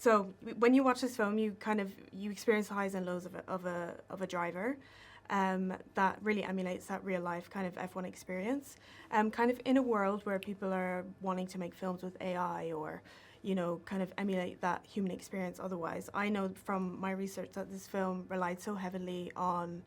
So when you watch this film, you experience the highs and lows of a driver. That really emulates that real life kind of F1 experience. Kind of in a world where people are wanting to make films with AI or, kind of emulate that human experience otherwise. I know from my research that this film relied so heavily on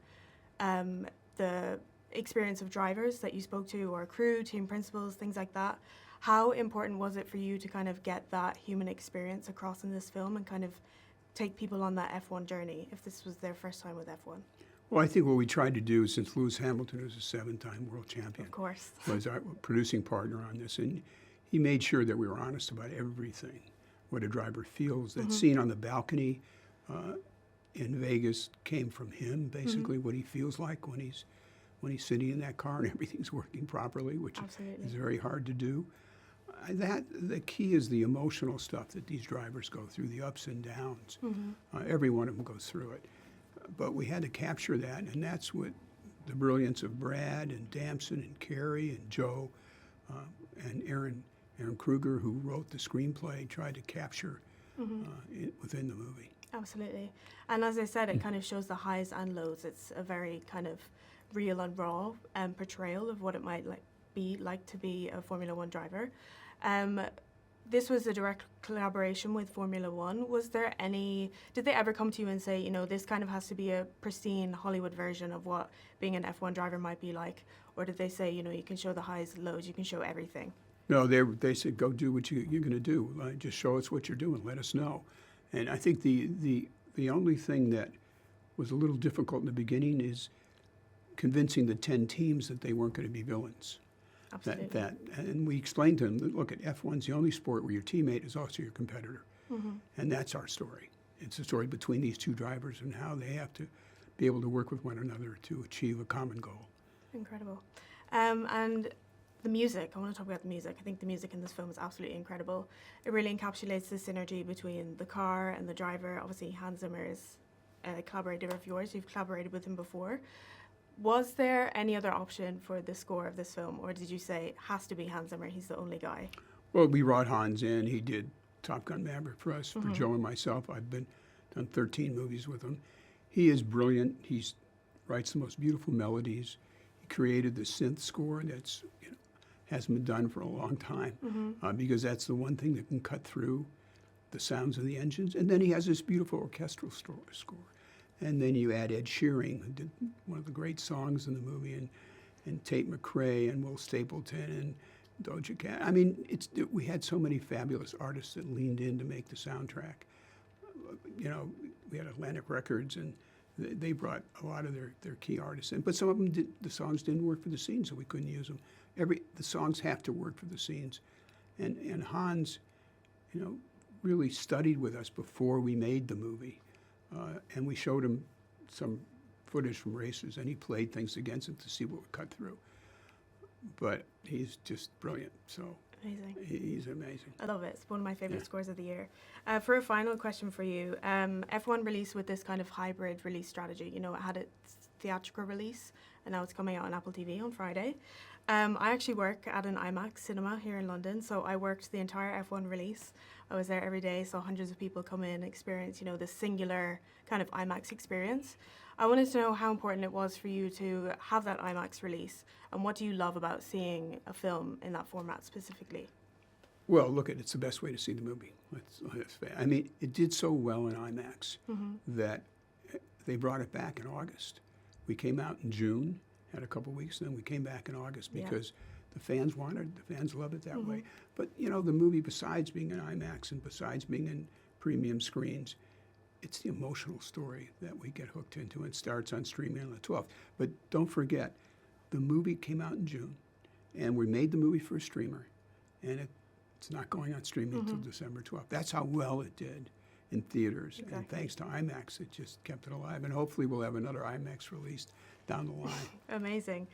the experience of drivers that you spoke to, or crew, team principals, things like that. How important was it for you to kind of get that human experience across in this film and kind of take people on that F1 journey if this was their first time with F1? Well, I think what we tried to do, since Lewis Hamilton was a 7-time world champion, of course, was our producing partner on this, and he made sure that we were honest about everything, what a driver feels. That scene on the balcony in Vegas came from him, basically, what he feels like when he's sitting in that car and everything's working properly, which is very hard to do. The key is the emotional stuff that these drivers go through, the ups and downs. Every one of them goes through it. But we had to capture that, and that's what the brilliance of Brad and Damson and Kerry and Joe and Erin Kruger, who wrote the screenplay, tried to capture within the movie. Absolutely. And as I said, it kind of shows the highs and lows. It's a very kind of real and raw portrayal of what it might be like to be a Formula One driver. This was a direct collaboration with Formula One. Did they ever come to you and say, this kind of has to be a pristine Hollywood version of what being an F1 driver might be like? Or did they say, you can show the highs, lows, you can show everything? No, they said, go do what you're going to do. Just show us what you're doing. Let us know. And I think the only thing that was a little difficult in the beginning is convincing the 10 teams that they weren't going to be villains. Absolutely. And we explained to them that, look, at F1's the only sport where your teammate is also your competitor. And that's our story. It's a story between these two drivers and how they have to be able to work with one another to achieve a common goal. Incredible. And the music, I want to talk about the music. I think the music in this film is absolutely incredible. It really encapsulates the synergy between the car and the driver. Obviously, Hans Zimmer is a collaborator of yours. You've collaborated with him before. Was there any other option for the score of this film, or did you say it has to be Hans Zimmer, he's the only guy? Well, we brought Hans in. He did Top Gun Maverick for us, for Joe and myself. I've done 13 movies with him. He is brilliant. He writes the most beautiful melodies. He created the synth score that's hasn't been done for a long time, because that's the one thing that can cut through the sounds of the engines. And then he has this beautiful orchestral score. And then you add Ed Sheeran, who did one of the great songs in the movie, and Tate McRae and Will Stapleton and Doja Cat. I mean, we had so many fabulous artists that leaned in to make the soundtrack. We had Atlantic Records, and they brought a lot of their key artists in. But some of them, the songs didn't work for the scenes, so we couldn't use them. The songs have to work for the scenes. And Hans, really studied with us before we made the movie. And we showed him some footage from races, and he played things against it to see what would cut through. But he's just brilliant. So amazing. He's amazing. I love it. It's one of my favorite scores of the year. For a final question for you, F1 released with this kind of hybrid release strategy. It had its theatrical release, and now it's coming out on Apple TV on Friday. I actually work at an IMAX cinema here in London, so I worked the entire F1 release. I was there every day, saw hundreds of people come in, experience, this singular kind of IMAX experience. I wanted to know how important it was for you to have that IMAX release, and what do you love about seeing a film in that format specifically? Well, look, it's the best way to see the movie. I mean, it did so well in IMAX that they brought it back in August. We came out in June, had a couple weeks, and then we came back in August because the fans wanted, the fans loved it that way. But, the movie, besides being in IMAX and besides being in premium screens, it's the emotional story that we get hooked into, and starts on streaming on the 12th. But don't forget, the movie came out in June, and we made the movie for a streamer, and it's not going on streaming until December 12th. That's how well it did in theaters. Exactly. And thanks to IMAX, it just kept it alive. And hopefully we'll have another IMAX released down the line. Amazing.